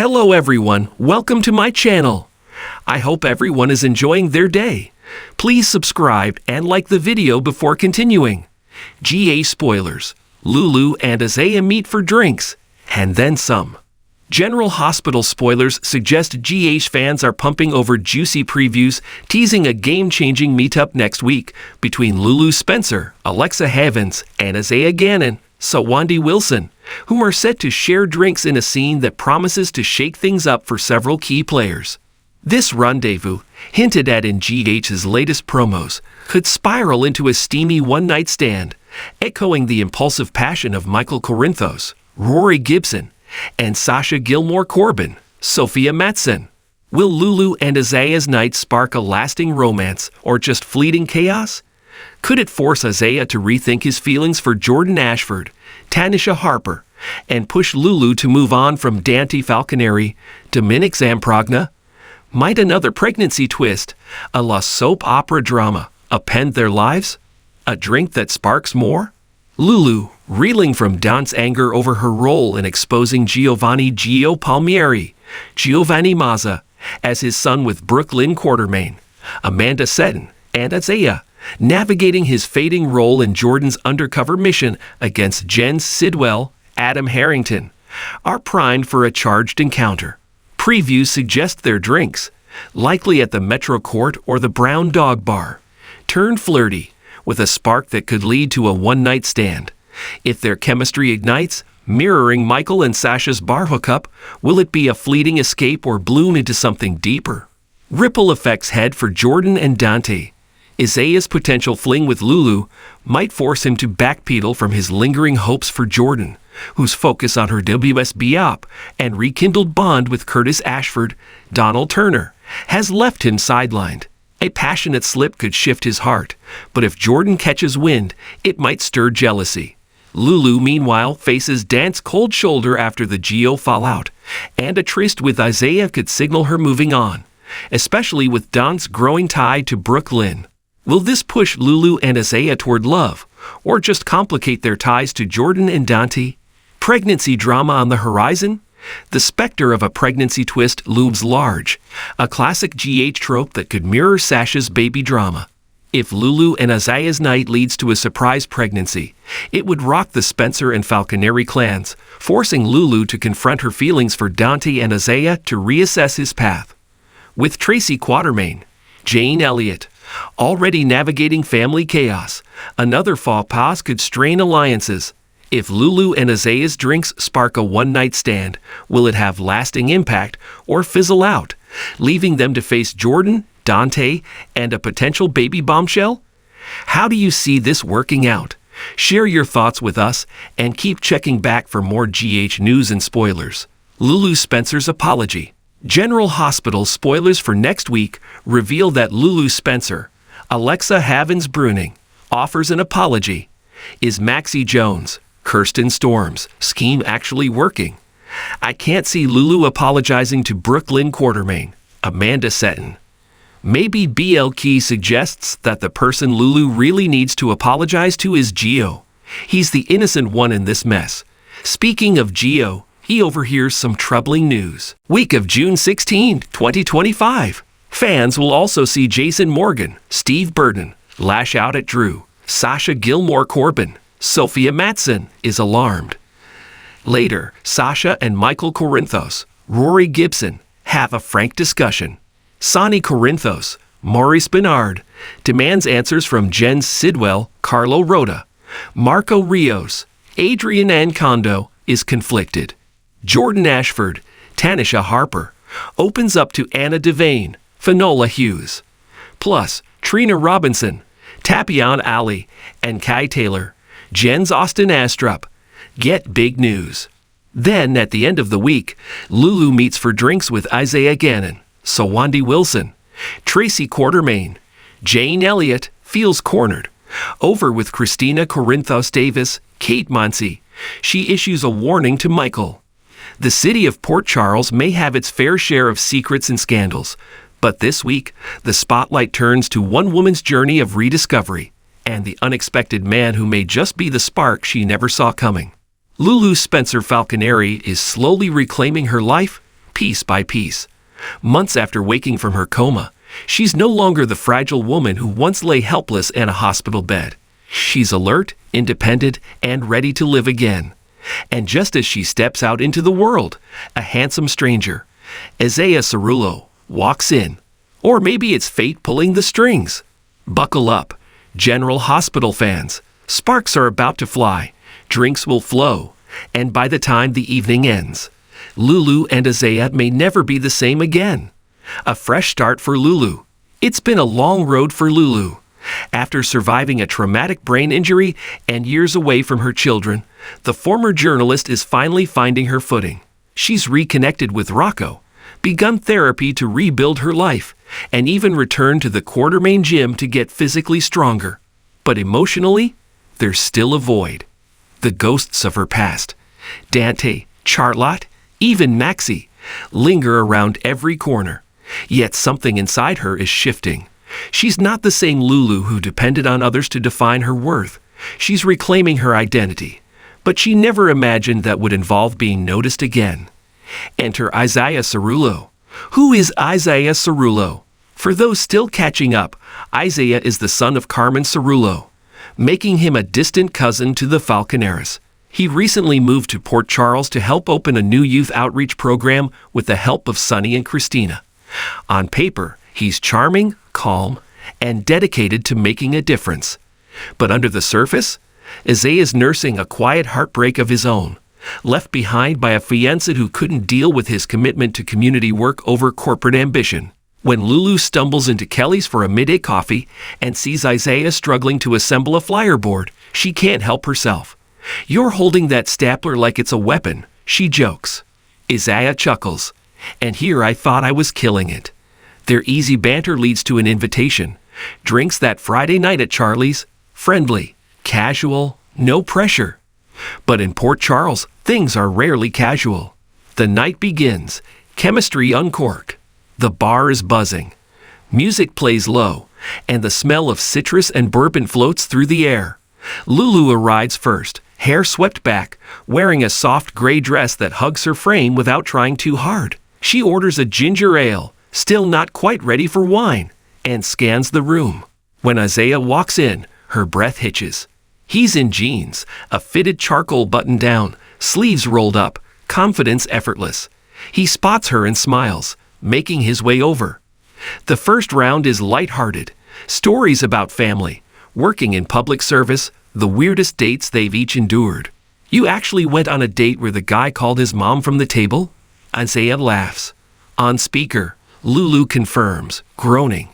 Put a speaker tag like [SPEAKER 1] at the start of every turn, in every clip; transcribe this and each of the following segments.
[SPEAKER 1] Hello everyone, welcome to my channel. I hope everyone is enjoying their day. Please subscribe and like the video before continuing. GH spoilers. Lulu and Isaiah meet for drinks, and then some. General Hospital spoilers suggest GH fans are pumping over juicy previews, teasing a game-changing meetup next week between Lulu Spencer, Alexa Havens, and Isaiah Gannon, Sawandi Wilson, whom are set to share drinks in a scene that promises to shake things up for several key players. This rendezvous, hinted at in GH's latest promos, could spiral into a steamy one-night stand, echoing the impulsive passion of Michael Corinthos, Rory Gibson, and Sasha Gilmore Corbin, Sophia Matson. Will Lulu and Isaiah's night spark a lasting romance or just fleeting chaos? Could it force Isaiah to rethink his feelings for Jordan Ashford, Tanisha Harper, and push Lulu to move on from Dante Falconeri, Dominic Zamprogna? Might another pregnancy twist, a la soap opera drama, append their lives? A drink that sparks more? Lulu, reeling from Dante's anger over her role in exposing Giovanni Giovanni Mazza as his son with Brooklyn Quartermain, Amanda Seton, and Isaiah, navigating his fading role in Jordan's undercover mission against Jen Sidwell, Adam Harrington, are primed for a charged encounter. Previews suggest their drinks, likely at the Metro Court or the Brown Dog Bar, turn flirty, with a spark that could lead to a one-night stand. If their chemistry ignites, mirroring Michael and Sasha's bar hookup, will it be a fleeting escape or bloom into something deeper? Ripple effects head for Jordan and Dante. Isaiah's potential fling with Lulu might force him to backpedal from his lingering hopes for Jordan, whose focus on her WSB and rekindled bond with Curtis Ashford, Donald Turner, has left him sidelined. A passionate slip could shift his heart, but if Jordan catches wind, it might stir jealousy. Lulu, meanwhile, faces Dante's cold shoulder after the Geo fallout, and a tryst with Isaiah could signal her moving on, especially with Dante's growing tie to Brooklyn. Will this push Lulu and Isaiah toward love, or just complicate their ties to Jordan and Dante? Pregnancy drama on the horizon? The specter of a pregnancy twist looms large, a classic GH trope that could mirror Sasha's baby drama. If Lulu and Isaiah's night leads to a surprise pregnancy, it would rock the Spencer and Falconeri clans, forcing Lulu to confront her feelings for Dante and Isaiah to reassess his path. With Tracy Quartermain, Jane Elliott, already navigating family chaos, another faux pas could strain alliances. If Lulu and Isaiah's drinks spark a one-night stand, will it have lasting impact or fizzle out, leaving them to face Jordan, Dante, and a potential baby bombshell? How do you see this working out? Share your thoughts with us and keep checking back for more GH news and spoilers. Lulu Spencer's apology. General Hospital spoilers for next week reveal that Lulu Spencer, Alexa Havens Bruning, offers an apology. Is Maxie Jones, Kirsten Storm's scheme actually working? I can't see Lulu apologizing to Brooklyn Quartermain, Amanda Seton. Maybe BL Key suggests that the person Lulu really needs to apologize to is Geo. He's the innocent one in this mess. Speaking of Geo, he overhears some troubling news. Week of June 16, 2025. Fans will also see Jason Morgan, Steve Burden, lash out at Drew. Sasha Gilmore Corbin, Sophia Matson, is alarmed. Later, Sasha and Michael Corinthos, Rory Gibson, have a frank discussion. Sonny Corinthos, Maurice Bernard, demands answers from Jen Sidwell, Carlo Rota. Marco Rios, Adrian Ancondo, is conflicted. Jordan Ashford, Tanisha Harper, opens up to Anna Devane, Finola Hughes. Plus, Trina Robinson, Tapion Ali, and Kai Taylor, Jen's Austin Astrup, get big news. Then, at the end of the week, Lulu meets for drinks with Isaiah Gannon, Sawandi Wilson, Tracy Quartermain. Jane Elliott feels cornered. Over with Christina Corinthos Davis, Kate Muncy, she issues a warning to Michael. The city of Port Charles may have its fair share of secrets and scandals, but this week, the spotlight turns to one woman's journey of rediscovery and the unexpected man who may just be the spark she never saw coming. Lulu Spencer Falconeri is slowly reclaiming her life, piece by piece. Months after waking from her coma, she's no longer the fragile woman who once lay helpless in a hospital bed. She's alert, independent, and ready to live again. And just as she steps out into the world, a handsome stranger, Isaiah Cerullo, walks in. Or maybe it's fate pulling the strings. Buckle up, General Hospital fans. Sparks are about to fly, drinks will flow, and by the time the evening ends, Lulu and Isaiah may never be the same again. A fresh start for Lulu. It's been a long road for Lulu. After surviving a traumatic brain injury and years away from her children, the former journalist is finally finding her footing. She's reconnected with Rocco, begun therapy to rebuild her life, and even returned to the Quartermain gym to get physically stronger. But emotionally, there's still a void. The ghosts of her past, Dante, Charlotte, even Maxie, linger around every corner. Yet something inside her is shifting. She's not the same Lulu who depended on others to define her worth. She's reclaiming her identity. But she never imagined that would involve being noticed again. Enter Isaiah Cerullo. Who is Isaiah Cerullo? For those still catching up, Isaiah is the son of Carmen Cerullo, making him a distant cousin to the Falconeras. He recently moved to Port Charles to help open a new youth outreach program with the help of Sonny and Christina. On paper, he's charming, calm, and dedicated to making a difference. But under the surface, Isaiah's nursing a quiet heartbreak of his own, left behind by a fiancé who couldn't deal with his commitment to community work over corporate ambition. When Lulu stumbles into Kelly's for a midday coffee and sees Isaiah struggling to assemble a flyer board, she can't help herself. "You're holding that stapler like it's a weapon," she jokes. Isaiah chuckles. "And here I thought I was killing it." Their easy banter leads to an invitation. Drinks that Friday night at Charlie's. Friendly, casual, no pressure. But in Port Charles, things are rarely casual. The night begins. Chemistry uncorked. The bar is buzzing. Music plays low, and the smell of citrus and bourbon floats through the air. Lulu arrives first, hair swept back, wearing a soft gray dress that hugs her frame without trying too hard. She orders a ginger ale, still not quite ready for wine, and scans the room. When Isaiah walks in, her breath hitches. He's in jeans, a fitted charcoal button-down, sleeves rolled up, confidence effortless. He spots her and smiles, making his way over. The first round is lighthearted. Stories about family, working in public service, the weirdest dates they've each endured. "You actually went on a date where the guy called his mom from the table?" Isaiah laughs. On speaker, Lulu confirms, groaning.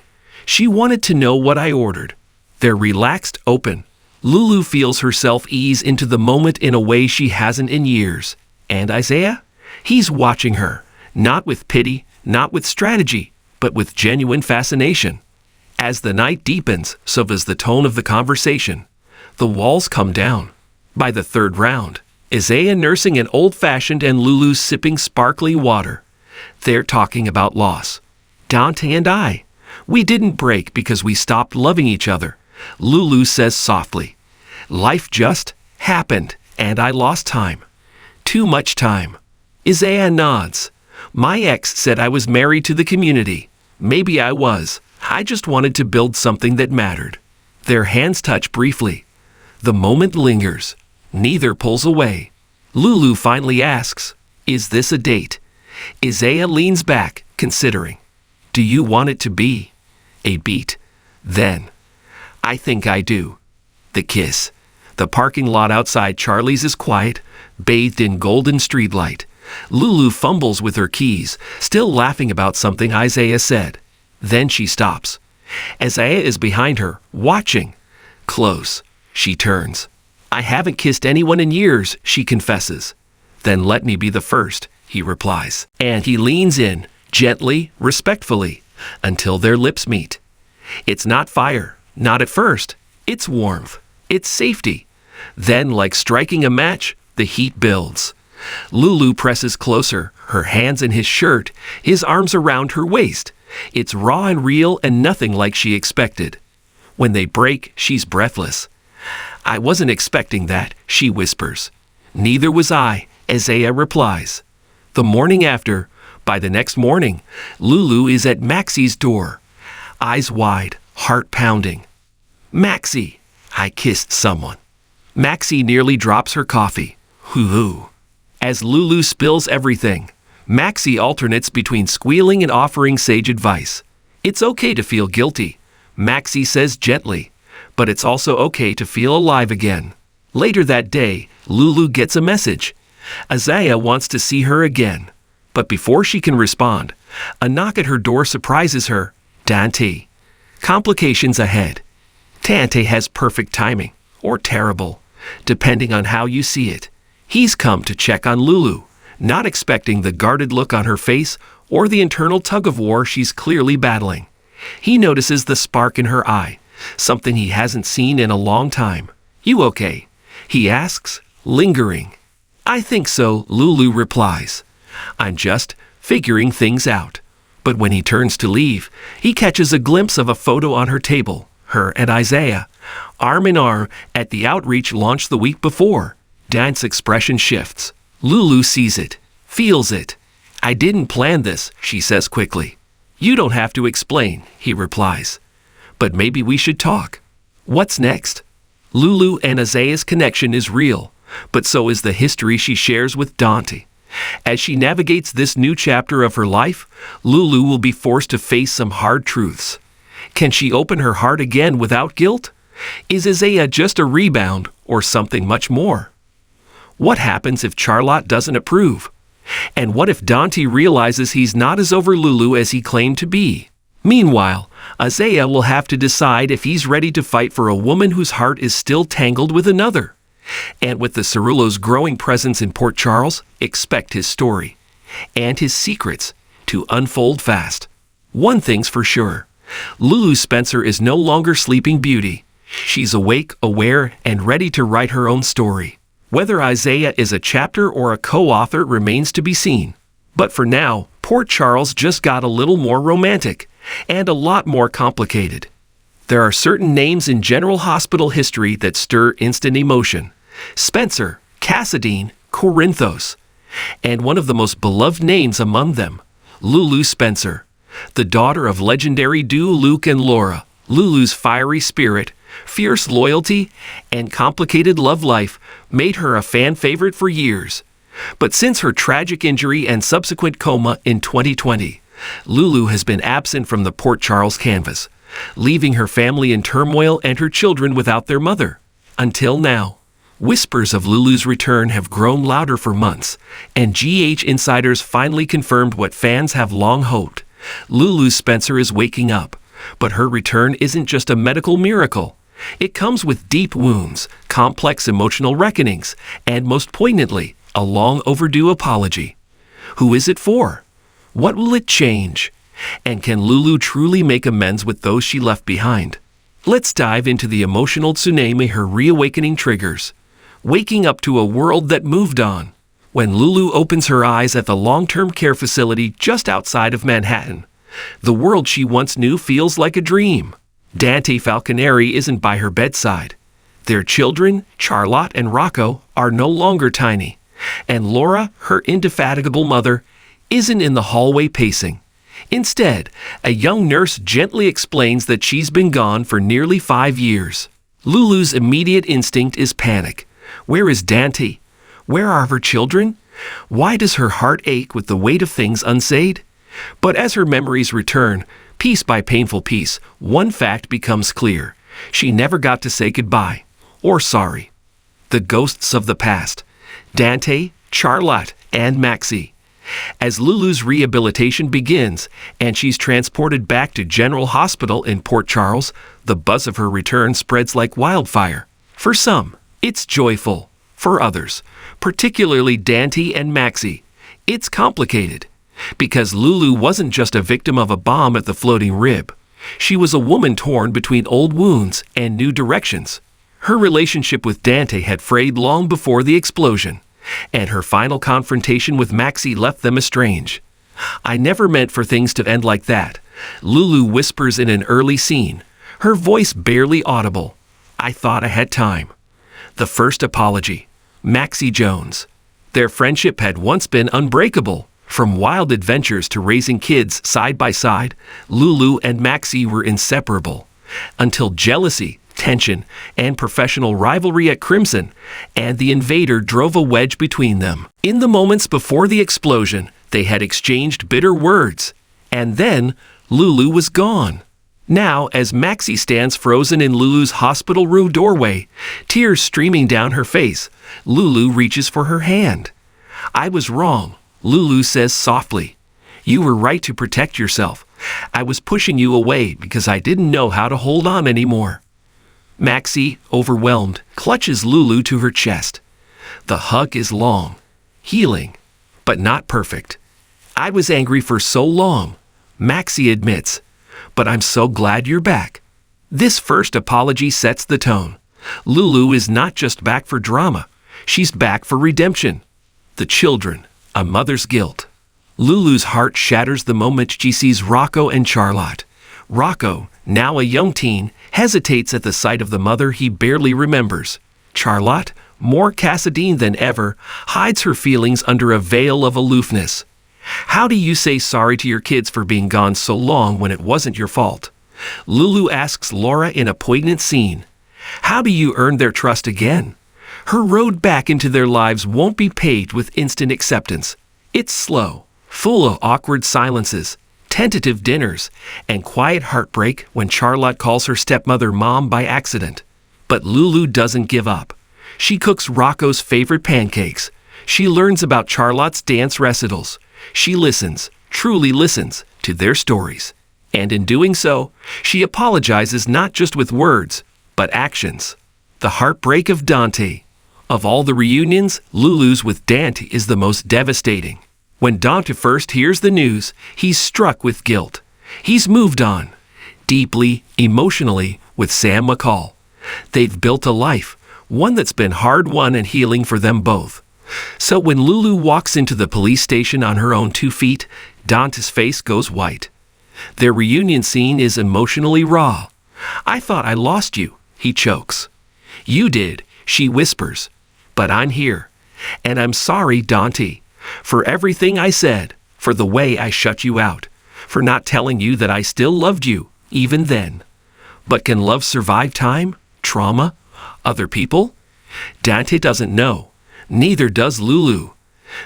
[SPEAKER 1] "She wanted to know what I ordered." They're relaxed, open. Lulu feels herself ease into the moment in a way she hasn't in years. And Isaiah? He's watching her, not with pity, not with strategy, but with genuine fascination. As the night deepens, so does the tone of the conversation. The walls come down. By the third round, Isaiah nursing an old-fashioned and Lulu sipping sparkly water. They're talking about loss. "Dante and I, we didn't break because we stopped loving each other," Lulu says softly. "Life just happened, and I lost time. Too much time." Isaiah nods. "My ex said I was married to the community. Maybe I was. I just wanted to build something that mattered." Their hands touch briefly. The moment lingers. Neither pulls away. Lulu finally asks, "Is this a date?" Isaiah leans back, considering. "Do you want it to be?" A beat. Then, "I think I do." The kiss. The parking lot outside Charlie's is quiet, bathed in golden streetlight. Lulu fumbles with her keys, still laughing about something Isaiah said. Then she stops. Isaiah is behind her, watching. Close. She turns. "I haven't kissed anyone in years," she confesses. "Then let me be the first," he replies. And he leans in, gently, respectfully, until their lips meet. It's not fire, not at first. It's warmth. It's safety. Then, like striking a match, the heat builds. Lulu presses closer, her hands in his shirt, his arms around her waist. It's raw and real and nothing like she expected. When they break, she's breathless. "I wasn't expecting that," she whispers. "Neither was I," Isaiah replies. The morning after, By the next morning, Lulu is at Maxie's door, eyes wide, heart pounding. "Maxie, I kissed someone." Maxie nearly drops her coffee. Hoo-hoo. As Lulu spills everything, Maxie alternates between squealing and offering sage advice. "It's okay to feel guilty," Maxie says gently, "but it's also okay to feel alive again." Later that day, Lulu gets a message. Isaiah wants to see her again. But before she can respond, a knock at her door surprises her. Dante. Complications ahead. Dante has perfect timing, or terrible, depending on how you see it. He's come to check on Lulu, not expecting the guarded look on her face or the internal tug-of-war she's clearly battling. He notices the spark in her eye, something he hasn't seen in a long time. "You okay?" he asks, lingering. "I think so," Lulu replies. "I'm just figuring things out." But when he turns to leave, he catches a glimpse of a photo on her table, her and Isaiah, arm in arm at the outreach launch the week before. Dan's expression shifts. Lulu sees it, feels it. "I didn't plan this," she says quickly. "You don't have to explain," he replies. "But maybe we should talk." What's next? Lulu and Isaiah's connection is real, but so is the history she shares with Dante. As she navigates this new chapter of her life, Lulu will be forced to face some hard truths. Can she open her heart again without guilt? Is Isaiah just a rebound or something much more? What happens if Charlotte doesn't approve? And what if Dante realizes he's not as over Lulu as he claimed to be? Meanwhile, Isaiah will have to decide if he's ready to fight for a woman whose heart is still tangled with another. And with the Cerullos' growing presence in Port Charles, expect his story and his secrets to unfold fast. One thing's for sure, Lulu Spencer is no longer Sleeping Beauty. She's awake, aware, and ready to write her own story. Whether Isaiah is a chapter or a co-author remains to be seen. But for now, Port Charles just got a little more romantic and a lot more complicated. There are certain names in General Hospital history that stir instant emotion. Spencer, Cassadine, Corinthos, and one of the most beloved names among them, Lulu Spencer, the daughter of legendary duo Luke and Laura. Lulu's fiery spirit, fierce loyalty, and complicated love life made her a fan favorite for years. But since her tragic injury and subsequent coma in 2020, Lulu has been absent from the Port Charles canvas, leaving her family in turmoil and her children without their mother. Until now. Whispers of Lulu's return have grown louder for months, and GH insiders finally confirmed what fans have long hoped. Lulu Spencer is waking up, but her return isn't just a medical miracle. It comes with deep wounds, complex emotional reckonings, and most poignantly, a long overdue apology. Who is it for? What will it change? And can Lulu truly make amends with those she left behind? Let's dive into the emotional tsunami her reawakening triggers. Waking up to a world that moved on. When Lulu opens her eyes at the long-term care facility just outside of Manhattan, the world she once knew feels like a dream. Dante Falconeri isn't by her bedside. Their children, Charlotte and Rocco, are no longer tiny. And Laura, her indefatigable mother, isn't in the hallway pacing. Instead, a young nurse gently explains that she's been gone for nearly 5 years. Lulu's immediate instinct is panic. Where is Dante? Where are her children? Why does her heart ache with the weight of things unsaid? But as her memories return, piece by painful piece, one fact becomes clear. She never got to say goodbye, or sorry. The ghosts of the past. Dante, Charlotte, and Maxie. As Lulu's rehabilitation begins and she's transported back to General Hospital in Port Charles, the buzz of her return spreads like wildfire. For some, it's joyful. For others, particularly Dante and Maxie, it's complicated. Because Lulu wasn't just a victim of a bomb at the floating rib. She was a woman torn between old wounds and new directions. Her relationship with Dante had frayed long before the explosion, and her final confrontation with Maxie left them estranged. "I never meant for things to end like that," Lulu whispers in an early scene, her voice barely audible. "I thought I had time." The first apology. Maxie Jones. Their friendship had once been unbreakable, From wild adventures to raising kids side by side, Lulu and Maxie were inseparable, until jealousy, tension, and professional rivalry at Crimson and the Invader drove a wedge between them. In the moments before the explosion, they had exchanged bitter words, and then Lulu was gone. Now, as Maxie stands frozen in Lulu's hospital room doorway, tears streaming down her face, Lulu reaches for her hand. "I was wrong," Lulu says softly. "You were right to protect yourself. I was pushing you away because I didn't know how to hold on anymore." Maxie, overwhelmed, clutches Lulu to her chest. The hug is long, healing, but not perfect. "I was angry for so long," Maxie admits, "but I'm so glad you're back." This first apology sets the tone. Lulu is not just back for drama, she's back for redemption. The children, a mother's guilt. Lulu's heart shatters the moment she sees Rocco and Charlotte. Rocco, now a young teen, hesitates at the sight of the mother he barely remembers. Charlotte, more Cassadine than ever, hides her feelings under a veil of aloofness. How do you say sorry to your kids for being gone so long when it wasn't your fault? Lulu asks Laura in a poignant scene. How do you earn their trust again? Her road back into their lives won't be paved with instant acceptance. It's slow, full of awkward silences, tentative dinners, and quiet heartbreak when Charlotte calls her stepmother Mom by accident. But Lulu doesn't give up. She cooks Rocco's favorite pancakes. She learns about Charlotte's dance recitals. She listens, truly listens, to their stories. And in doing so, she apologizes not just with words, but actions. The heartbreak of Dante. Of all the reunions, Lulu's with Dante is the most devastating. When Dante first hears the news, he's struck with guilt. He's moved on, deeply, emotionally, with Sam McCall. They've built a life, one that's been hard-won and healing for them both. So when Lulu walks into the police station on her own 2 feet, Dante's face goes white. Their reunion scene is emotionally raw. "I thought I lost you," he chokes. "You did," she whispers. "But I'm here. And I'm sorry, Dante, for everything I said, for the way I shut you out, for not telling you that I still loved you, even then." But can love survive time, trauma, other people? Dante doesn't know. Neither does Lulu.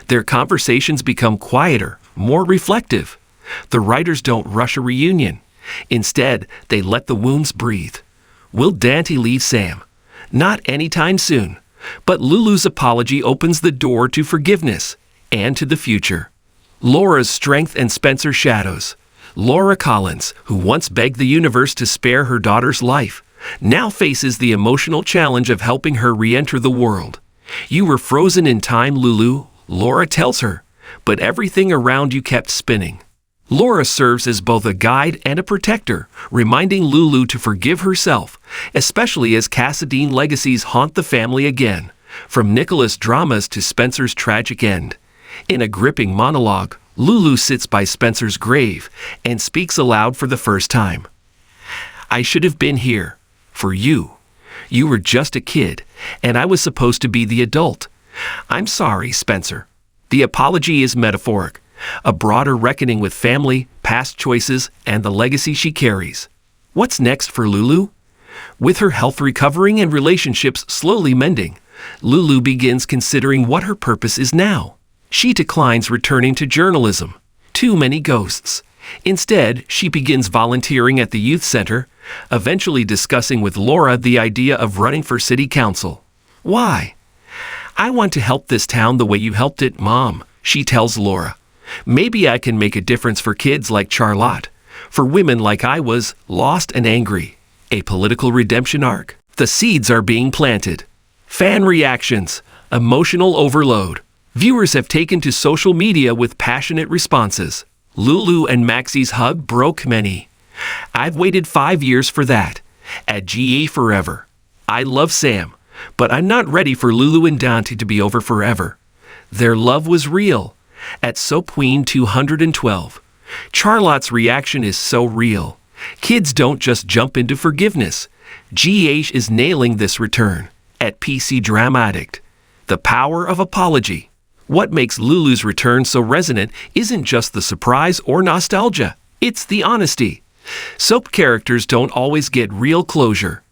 [SPEAKER 1] Their conversations become quieter, more reflective. The writers don't rush a reunion. Instead, they let the wounds breathe. Will Dante leave Sam? Not anytime soon. But Lulu's apology opens the door to forgiveness and to the future. Laura's strength and Spencer's shadows. Laura Collins, who once begged the universe to spare her daughter's life, now faces the emotional challenge of helping her re-enter the world. "You were frozen in time, Lulu," Laura tells her, "but everything around you kept spinning." Laura serves as both a guide and a protector, reminding Lulu to forgive herself, especially as Cassadine legacies haunt the family again, from Nicholas' dramas to Spencer's tragic end. In a gripping monologue, Lulu sits by Spencer's grave and speaks aloud for the first time. "I should have been here. For you. You were just a kid, and I was supposed to be the adult. I'm sorry, Spencer." The apology is metaphoric, a broader reckoning with family, past choices, and the legacy she carries. What's next for Lulu? With her health recovering and relationships slowly mending, Lulu begins considering what her purpose is now. She declines returning to journalism. Too many ghosts. Instead, she begins volunteering at the youth center, eventually discussing with Laura the idea of running for city council. Why? "I want to help this town the way you helped it, Mom," she tells Laura. "Maybe I can make a difference for kids like Charlotte, for women like I was, lost and angry." A political redemption arc. The seeds are being planted. Fan reactions. Emotional overload. Viewers have taken to social media with passionate responses. Lulu and Maxie's hug broke many. "I've waited 5 years for that. At GA forever. I love Sam, but I'm not ready for Lulu and Dante to be over forever." Their love was real. At Soap Queen 212. Charlotte's reaction is so real. Kids don't just jump into forgiveness. GH is nailing this return. At PC Drama Addict. The power of apology. What makes Lulu's return so resonant isn't just the surprise or nostalgia, it's the honesty. Soap characters don't always get real closure.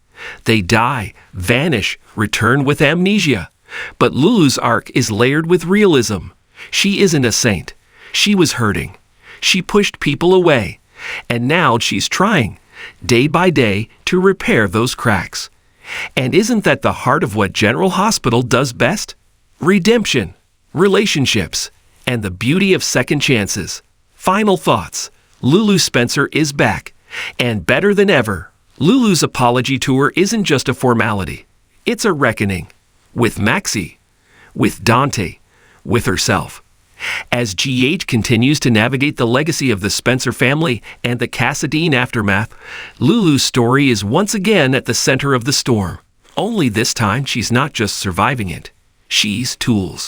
[SPEAKER 1] They die, vanish, return with amnesia. But Lulu's arc is layered with realism. She isn't a saint. She was hurting. She pushed people away. And now she's trying, day by day, to repair those cracks. And isn't that the heart of what General Hospital does best? Redemption, relationships, and the beauty of second chances. Final thoughts. Lulu Spencer is back, and better than ever. Lulu's apology tour isn't just a formality. It's a reckoning. With Maxie, with Dante, with herself. As GH continues to navigate the legacy of the Spencer family and the Cassadine aftermath, Lulu's story is once again at the center of the storm. Only this time she's not just surviving it. She's tools.